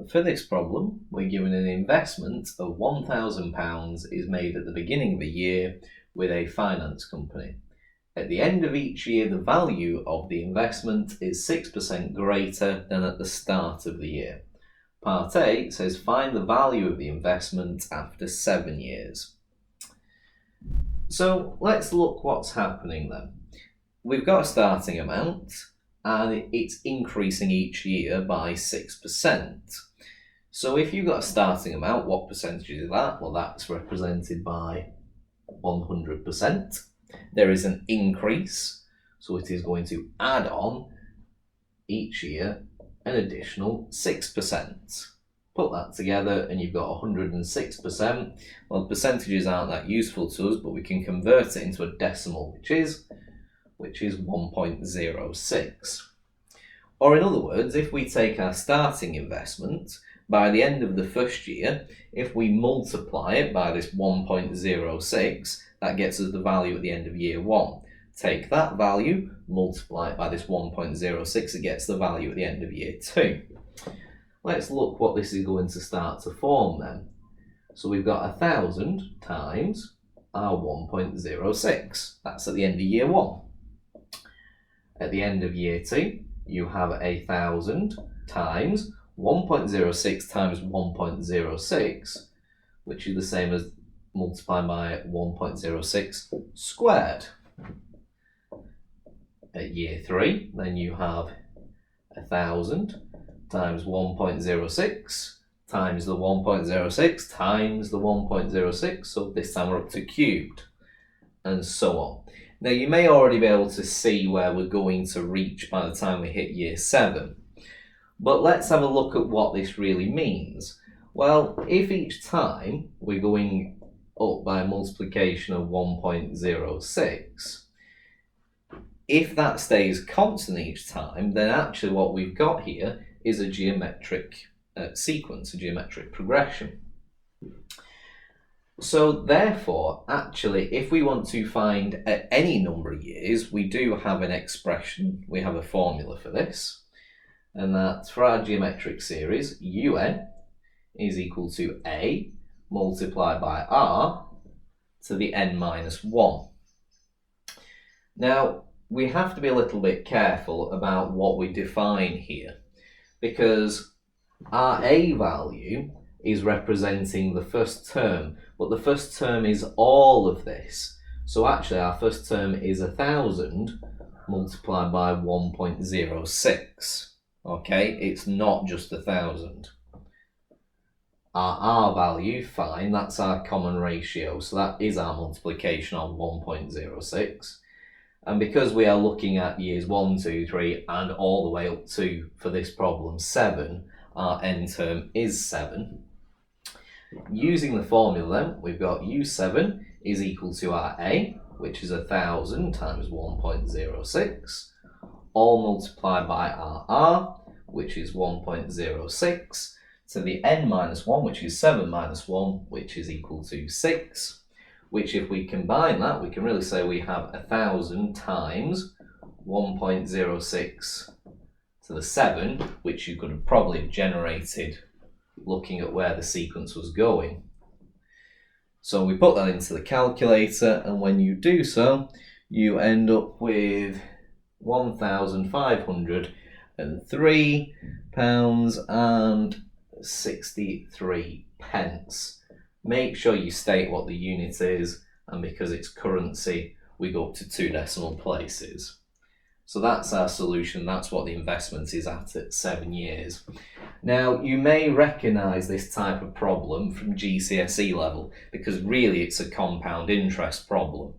For this problem, we're given an investment of £1,000 is made at the beginning of a year with a finance company. At the end of each year, the value of the investment is 6% greater than at the start of the year. Part A says find the value of the investment after 7 years. So let's look what's happening then. We've got a starting amount and it's increasing each year by 6%. So if you've got a starting amount, what percentage is that? Well, that's represented by 100%. There is an increase, so it is going to add on each year an additional 6%. Put that together and you've got 106%. Well, percentages aren't that useful to us, but we can convert it into a decimal, which is 1.06. Or in other words, if we take our starting investment, by the end of the first year, if we multiply it by this 1.06, that gets us the value at the end of year 1. Take that value, multiply it by this 1.06, it gets the value at the end of year 2. Let's look what this is going to start to form then. So we've got 1,000 times our 1.06. That's at the end of year 1. At the end of year 2, you have 1,000 times 1.06 times 1.06, which is the same as multiplying by 1.06 squared. At year 3, then you have 1,000 times 1.06 times the 1.06 times the 1.06, so this time we're up to cubed, and so on. Now you may already be able to see where we're going to reach by the time we hit year 7, but let's have a look at what this really means. Well, if each time we're going up by a multiplication of 1.06, if that stays constant each time, then actually what we've got here is a geometric sequence, a geometric progression. So therefore, actually, if we want to find at any number of years, we do have an expression, we have a formula for this, and that's for our geometric series, un is equal to a multiplied by r to the n minus 1. Now, we have to be a little bit careful about what we define here, because our a value is representing the first term, but the first term is all of this. So actually our first term is 1,000 multiplied by 1.06. Okay, it's not just 1,000. Our r value, fine, that's our common ratio, so that is our multiplication on 1.06. And because we are looking at years 1, 2, 3 and all the way up to, for this problem, 7, our n term is 7. Using the formula then, we've got u7 is equal to our a, which is 1,000 times 1.06, all multiplied by our r, which is 1.06, to the n minus 1, which is 7 minus 1, which is equal to 6, which if we combine that, we can really say we have 1,000 times 1.06 to the 7, which you could have probably generated looking at where the sequence was going. So we put that into the calculator, and when you do so, you end up with £1,503.63. Make sure you state what the unit is, and because it's currency, we go up to 2 decimal places. So that's our solution, that's what the investment is at 7 years. Now, you may recognise this type of problem from GCSE level, because really it's a compound interest problem,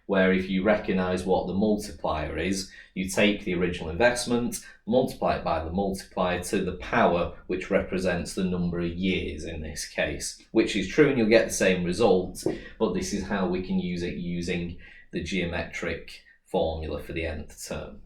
where if you recognise what the multiplier is, you take the original investment, multiply it by the multiplier to the power which represents the number of years in this case, which is true and you'll get the same result, but this is how we can use it using the geometric formula for the nth term.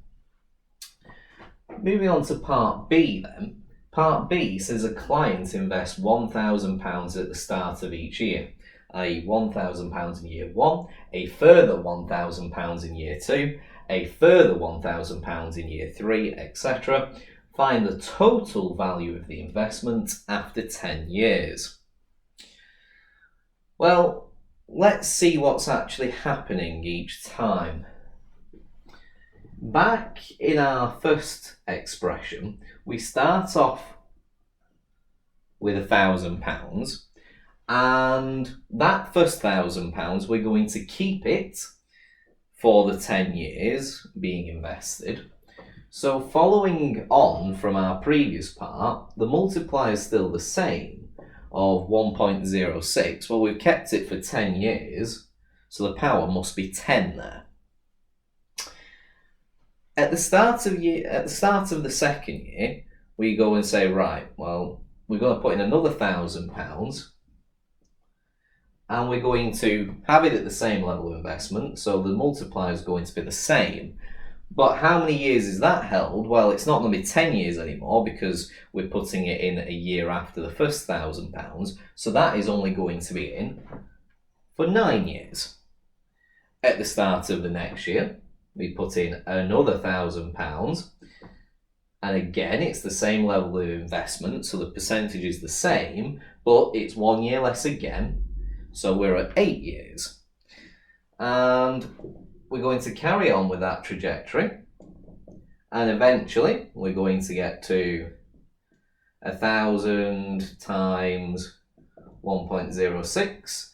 Moving on to part B then. Part B says a client invests £1,000 at the start of each year, i.e. £1,000 in year 1, a further £1,000 in year 2, a further £1,000 in year 3, etc., find the total value of the investment after 10 years. Well, let's see what's actually happening each time. Back in our first expression, we start off with £1,000, and that first £1,000 we're going to keep it for the 10 years being invested. So following on from our previous part, the multiplier is still the same of 1.06. Well, we've kept it for 10 years, so the power must be 10 there. At the start of the second year, we go and say, right, well, we're going to put in another £1,000, and we're going to have it at the same level of investment, so the multiplier is going to be the same. But how many years is that held? Well, it's not going to be 10 years anymore because we're putting it in a year after the first £1,000, so that is only going to be in for 9 years. At the start of the next year, we put in another £1,000, and again, it's the same level of investment, so the percentage is the same, but it's 1 year less again, so we're at 8 years. And we're going to carry on with that trajectory, and eventually we're going to get to 1,000 times 1.06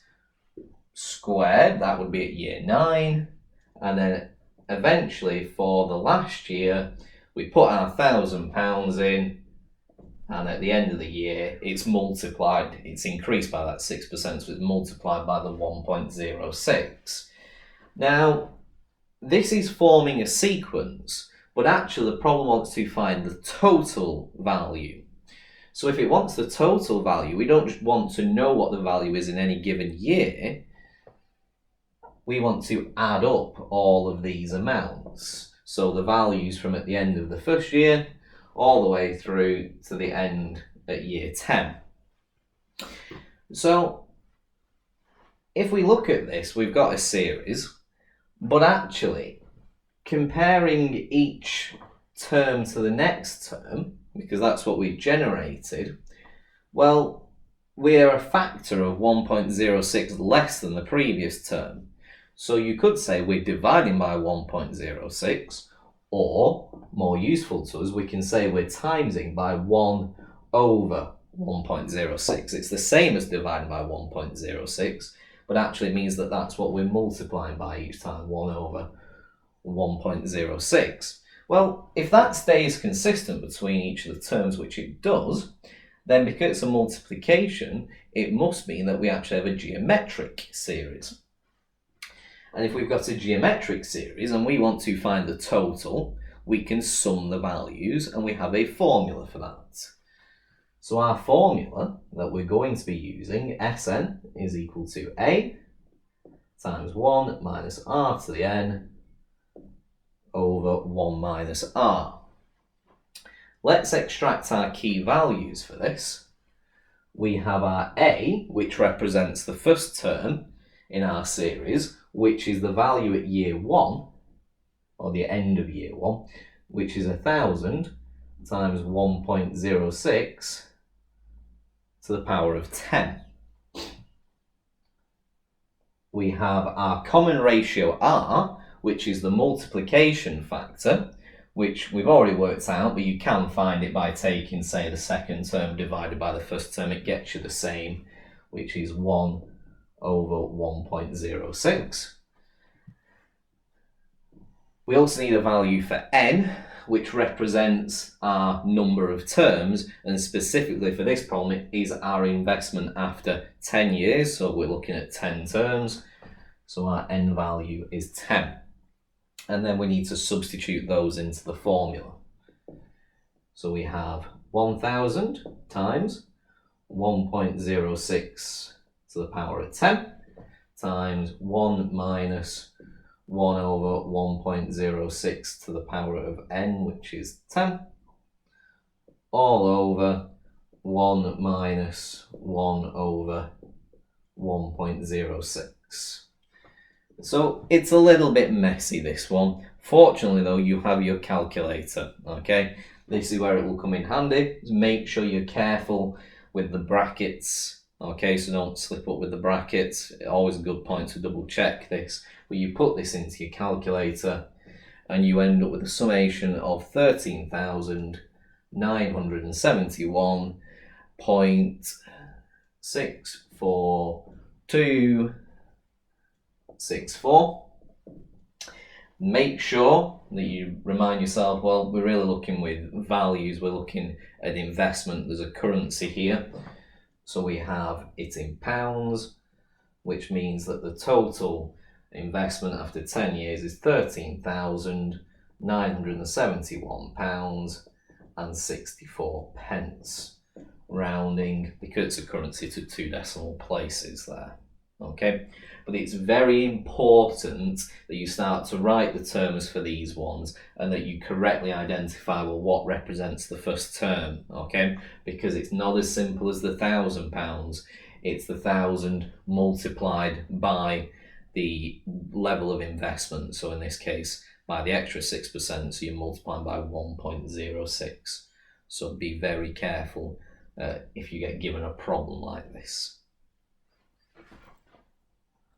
squared. That would be at year 9, and then eventually for the last year we put our £1,000 in, and at the end of the year it's multiplied, it's increased by that 6%, so it's multiplied by the 1.06. Now, this is forming a sequence, but actually the problem wants to find the total value. So if it wants the total value, we don't just want to know what the value is in any given year, we want to add up all of these amounts. So the values from at the end of the first year all the way through to the end at year 10. So if we look at this, we've got a series. But actually, comparing each term to the next term, because that's what we've generated, well, we're a factor of 1.06 less than the previous term. So you could say we're dividing by 1.06, or, more useful to us, we can say we're timesing by 1 over 1.06. It's the same as dividing by 1.06, but actually means that that's what we're multiplying by each time, 1 over 1.06. Well, if that stays consistent between each of the terms, which it does, then because it's a multiplication, it must mean that we actually have a geometric series. And if we've got a geometric series and we want to find the total, we can sum the values, and we have a formula for that. So our formula that we're going to be using, Sn, is equal to A times 1 minus r to the n over 1 minus r. Let's extract our key values for this. We have our A, which represents the first term in our series, which is the value at year 1, or the end of year 1, which is 1,000 times 1.06 to the power of 10. We have our common ratio r, which is the multiplication factor, which we've already worked out, but you can find it by taking, say, the second term divided by the first term. It gets you the same, which is 1 over 1.06. We also need a value for n, which represents our number of terms, and specifically for this problem it is our investment after 10 years, so we're looking at 10 terms, so our n value is 10. And then we need to substitute those into the formula. So we have 1,000 times 1.06 to the power of 10 times 1 minus 1 over 1.06 to the power of n, which is 10, all over 1 minus 1 over 1.06. So it's a little bit messy, this one. Fortunately though, you have your calculator, okay? this is where it will come in handy. Just make sure you're careful with the brackets. Okay, so don't slip up with the brackets. Always a good point to double check this. But you put this into your calculator and you end up with a summation of 13,971.64264. Make sure that you remind yourself, well, we're really looking with values, we're looking at investment, there's a currency here. So we have it in pounds, which means that the total investment after 10 years is £13,971.64, rounding because it's a currency to 2 decimal places there. Okay, but it's very important that you start to write the terms for these ones and that you correctly identify, well, what represents the first term, okay? Because it's not as simple as the £1,000, it's the 1,000 multiplied by the level of investment. So in this case, by the extra 6%, so you're multiplying by 1.06. So be very careful if you get given a problem like this.